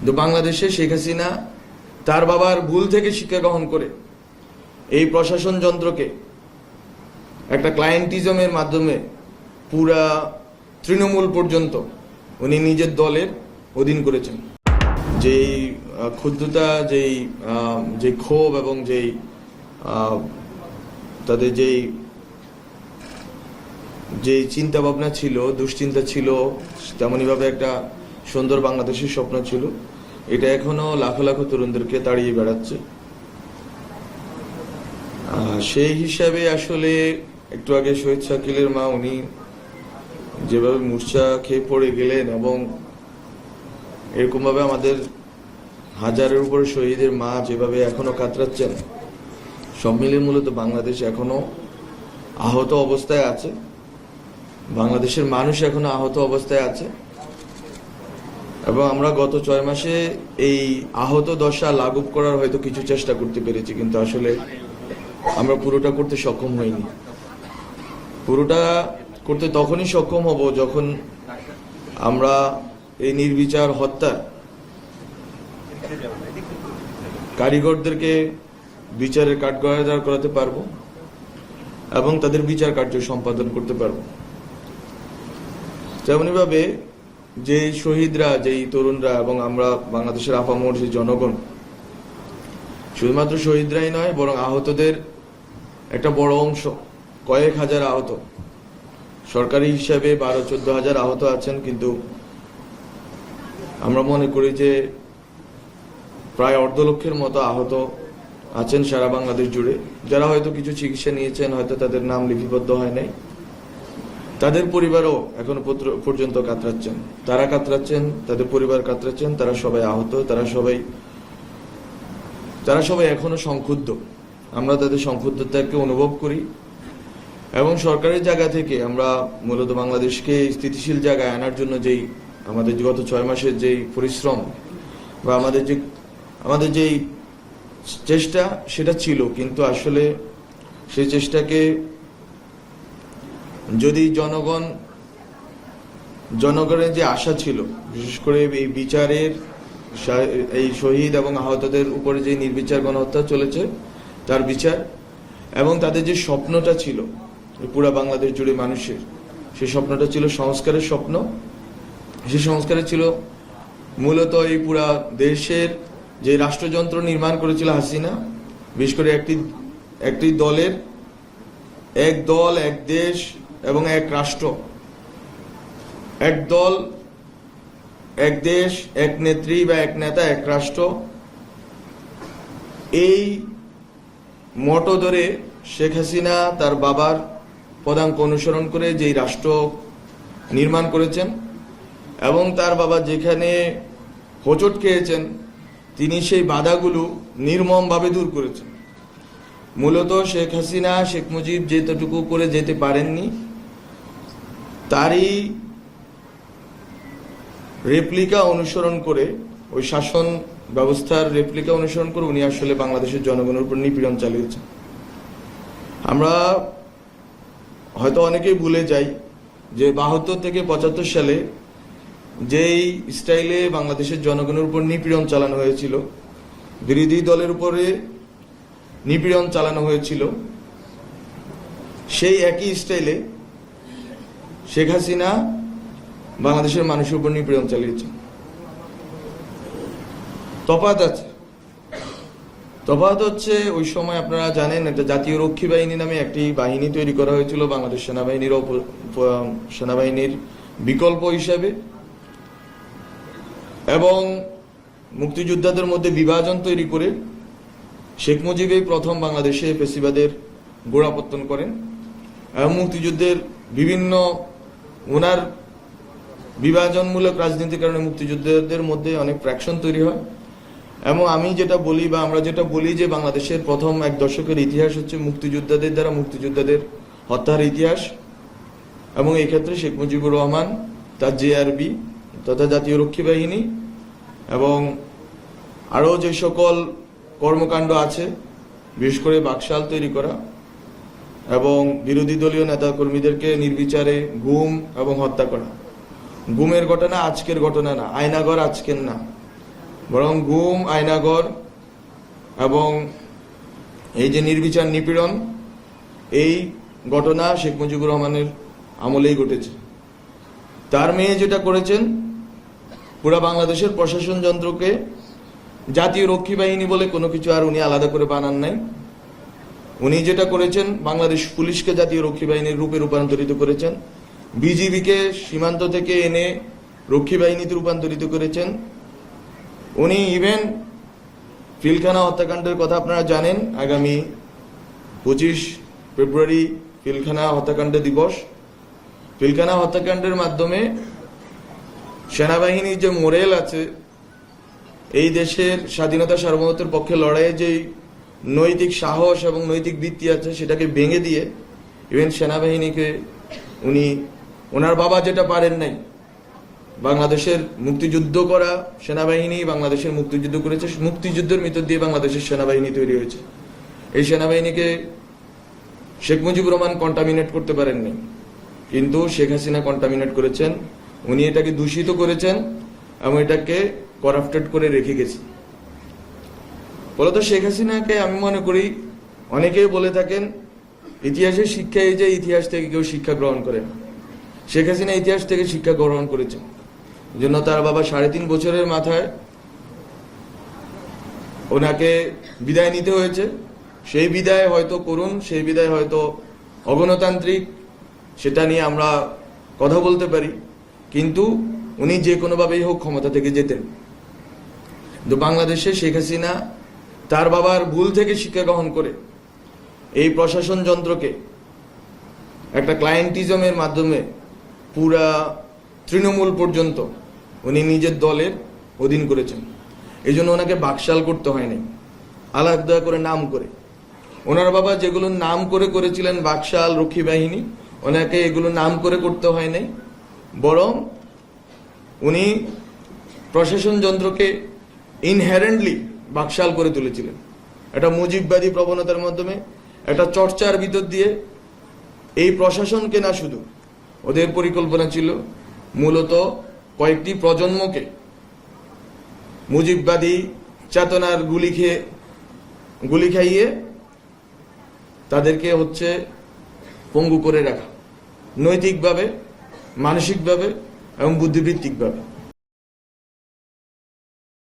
কিন্তু বাংলাদেশে শেখ হাসিনা তার বাবার ভুল থেকে শিক্ষা গ্রহণ করে এই প্রশাসন যন্ত্রকে একটা ক্লায়েন্টিজমের মাধ্যমে পুরা তৃণমূল পর্যন্ত উনি নিজের দলের অধীন করেছেন। যেই ক্ষুদ্রতা, যে ক্ষোভ এবং যেই তাদের যেই চিন্তা ভাবনা ছিল, দুশ্চিন্তা ছিল, তেমনইভাবে একটা সুন্দর বাংলাদেশের স্বপ্ন ছিল, এটা এখনো লাখো লাখো তরুণদেরকে তাড়িয়ে বেড়াচ্ছে। সেই হিসাবে আসলে একটু আগে শহীদ শাকিলের মা উনি যেভাবে মূর্ছা খেয়ে পড়ে গেলেন এবং এরকমভাবে আমাদের হাজারের উপরে শহীদের মা যেভাবে এখনো কাতরাচ্ছেন, সব মিলিয়ে মূলত বাংলাদেশ এখনো আহত অবস্থায় আছে, বাংলাদেশের মানুষ এখনো আহত অবস্থায় আছে। এবং আমরা গত 6 মাসে এই আহত দশা লাঘব করার হয়তো কিছু চেষ্টা করতে পেরেছি, কিন্তু আসলে আমরা পুরোটা করতে সক্ষম হইনি। পুরোটা করতে তখনই সক্ষম হব যখন আমরা এই নির্বিচার হত্যা কারিগরদেরকে বিচারের কাঠগড়ায় করাতে পারবো এবং তাদের বিচার কার্য সম্পাদন করতে পারবো। তেমনিভাবে যে শহীদরা, যেই তরুণরা এবং আমরা বাংলাদেশের আপামর যে জনগণ, শুধুমাত্র শহীদরাই নয় বরং আহতদের একটা বড় অংশ, কয়েক হাজার আহত, সরকারি হিসাবে 12-14 হাজার আহত আছেন, কিন্তু আমরা মনে করি যে প্রায় 1.5 লক্ষের মতো আহত আছেন সারা বাংলাদেশ জুড়ে, যারা হয়তো কিছু চিকিৎসা নিয়েছেন, হয়তো তাদের নাম লিপিবদ্ধ হয় নাই। তাদের পরিবারও এখনো পর্যন্ত কাতরাচ্ছেন, তারা কাতরাচ্ছেন, তাদের পরিবার কাতরাচ্ছেন, তারা সবাই আহত, তারা সবাই এখনো সংক্ষুব্ধ। আমরা তাদের সংক্ষুব্ধতাকে অনুভব করি এবং সরকারের জায়গা থেকে আমরা মূলত বাংলাদেশকে স্থিতিশীল জায়গায় আনার জন্য যেই আমাদের গত 6 মাসের যেই পরিশ্রম বা আমাদের যেই চেষ্টা সেটা ছিল, কিন্তু আসলে সেই চেষ্টাকে যদি জনগণের যে আশা ছিল, বিশেষ করে এই বিচারের, এই শহীদ এবং আহতদের উপরে যে নির্বিচার গণহত্যা চলেছে তার বিচার, এবং তাদের যে স্বপ্নটা ছিল পুরা বাংলাদেশ জুড়ে মানুষের, সেই স্বপ্নটা ছিল সংস্কারের স্বপ্ন। সেই সংস্কারে ছিল মূলত এই পুরা দেশের যে রাষ্ট্রযন্ত্র নির্মাণ করেছিল হাসিনা, বিশেষ করে একটি দলের এক দল, এক দেশ এবং এক রাষ্ট্র, এক দল, এক দেশ, এক নেত্রী বা এক নেতা, এক রাষ্ট্র, এই মটো ধরে শেখ হাসিনা তার বাবার পদাঙ্ক অনুসরণ করে যেই রাষ্ট্র নির্মাণ করেছেন এবং তার বাবা যেখানে হোঁচট খেয়েছেন তিনি সেই বাধাগুলো নির্মমভাবে দূর করেছেন। মূলত শেখ হাসিনা, শেখ মুজিব যেতটুকু করে যেতে পারেননি তারই রেপ্লিকা অনুসরণ করে, ওই শাসন ব্যবস্থার রেপ্লিকা অনুসরণ করে উনি আসলে বাংলাদেশের জনগণের উপর নিপীড়ন চালিয়েছেন। আমরা হয়তো অনেকেই ভুলে যাই যে 72 থেকে 75 সালে যেই স্টাইলে বাংলাদেশের জনগণের উপর নিপীড়ন চালানো হয়েছিল, বিরোধী দলের উপরে নিপীড়ন চালানো হয়েছিল, সেই একই স্টাইলে শেখ হাসিনা বাংলাদেশের মানুষের উপর নিপীড়ন চালিয়েছে। তফাৎ হচ্ছে ওই সময় আপনারা জানেন একটা জাতীয় রক্ষী বাহিনী নামে একটি বাহিনী তৈরি করা হয়েছিল বাংলাদেশ সেনাবাহিনীর বিকল্প হিসাবে, এবং মুক্তিযোদ্ধাদের মধ্যে বিভাজন তৈরি করে শেখ মুজিবই প্রথম বাংলাদেশে ফ্যাসিবাদের গোড়াপত্তন করেন এবং মুক্তিযুদ্ধের বিভিন্ন ওনার বিভাজনমূলক রাজনীতির কারণে মুক্তিযোদ্ধাদের মধ্যে অনেক ফ্র্যাকশন তৈরি হয়। এবং আমি যেটা বলি বা আমরা যেটা বলি যে বাংলাদেশের প্রথম 1 দশকের ইতিহাস হচ্ছে মুক্তিযোদ্ধাদের দ্বারা মুক্তিযোদ্ধাদের হত্যার ইতিহাস, এবং এই ক্ষেত্রে শেখ মুজিবুর রহমান, তার জেআরবি তথা জাতীয় রক্ষী বাহিনী এবং আরও যে সকল কর্মকাণ্ড আছে, বিশেষ করে বাকশাল তৈরি করা এবং বিরোধী দলীয় নেতাকর্মীদেরকে নির্বিচারে গুম এবং হত্যা করা। গুমের ঘটনা আজকের ঘটনা না, আয়নাঘর আজকের না, বরং গুম, আয়নাঘর এবং এই যে নির্বিচার নিপীড়ন, এই ঘটনা শেখ মুজিবুর রহমানের আমলেই ঘটেছে। তার মেয়ে যেটা করেছেন, পুরা বাংলাদেশের প্রশাসন যন্ত্রকে জাতীয় রক্ষী বাহিনী বলে কোনো কিছু আর উনি আলাদা করে বানান নাই। উনি যেটা করেছেন, বাংলাদেশ পুলিশকে জাতীয় রক্ষী বাহিনীর রূপে রূপান্তরিত করেছেন, বিজিবিকে সীমান্ত থেকে এনে রক্ষী বাহিনীতে রূপান্তরিত করেছেন। উনি ইভেন পিলখানা হত্যাকাণ্ডের কথা আপনারা জানেন, আগামী 25 ফেব্রুয়ারি পিলখানা হত্যাকাণ্ড দিবস। পিলখানা হত্যাকাণ্ডের মাধ্যমে সেনাবাহিনীর যে মোরেল আছে, এই দেশের স্বাধীনতা সার্বভৌমত্বের পক্ষে লড়াইয়ে যে নৈতিক সাহস এবং নৈতিক ভিত্তি আছে, সেটাকে ভেঙে দিয়ে ইভেন সেনাবাহিনীকে উনি, ওনার বাবা যেটা পারেন নাই, বাংলাদেশের মুক্তিযুদ্ধ করা সেনাবাহিনী বাংলাদেশের মুক্তিযুদ্ধ করেছে, মুক্তিযুদ্ধের ভিতর দিয়ে বাংলাদেশের সেনাবাহিনী তৈরি হয়েছে। এই সেনাবাহিনীকে শেখ মুজিবুর রহমান কন্টামিনেট করতে পারেননি, কিন্তু শেখ হাসিনা কন্টামিনেট করেছেন। উনি এটাকে দূষিত করেছেন এবং এটাকে করাপ্টেড করে রেখে গেছেন। ফলত শেখ হাসিনাকে আমি মনে করি, অনেকেই বলে থাকেন ইতিহাসের শিক্ষা এই যে ইতিহাস থেকে কেউ শিক্ষা গ্রহণ করে না। শেখ হাসিনা ইতিহাস থেকে শিক্ষা গ্রহণ করেছেন, এই জন্য তার বাবা 3.5 বছরের মাথায় ওনাকে বিদায় নিতে হয়েছে। সেই বিদায় হয়তো করুন, সেই বিদায় হয়তো অগণতান্ত্রিক, সেটা নিয়ে আমরা কথা বলতে পারি, কিন্তু উনি যে কোনোভাবেই হোক ক্ষমতা থেকে যেতেন। কিন্তু বাংলাদেশে শেখ হাসিনা তার বাবার ভুল থেকে শিক্ষা গ্রহণ করে এই প্রশাসন যন্ত্রকে একটা ক্লায়েন্টিজমের মাধ্যমে পুরা তৃণমূল পর্যন্ত উনি নিজের দলের অধীন করেছেন। এই জন্য ওনাকে বাকশাল করতে হয়নি, আলাদা করে নাম করে। ওনার বাবা যেগুলো নাম করে করেছিলেন, বাকশাল, রক্ষী বাহিনী, ওনাকে এগুলো নাম করে করতে হয় নাই, বরং উনি প্রশাসন যন্ত্রকে ইনহেরেন্টলি বাকশাল করে তুলেছিলেন। একটা মুজিববাদী প্রবণতার মাধ্যমে, একটা চর্চার ভিতর দিয়ে এই প্রশাসনকে না, শুধু ওদের পরিকল্পনা ছিল মূলত কয়েকটি প্রজন্মকে মুজিববাদী চেতনার গুলি খাইয়ে তাদেরকে পঙ্গু করে রাখা, নৈতিকভাবে, মানসিকভাবে এবং বুদ্ধিবৃত্তিকভাবে।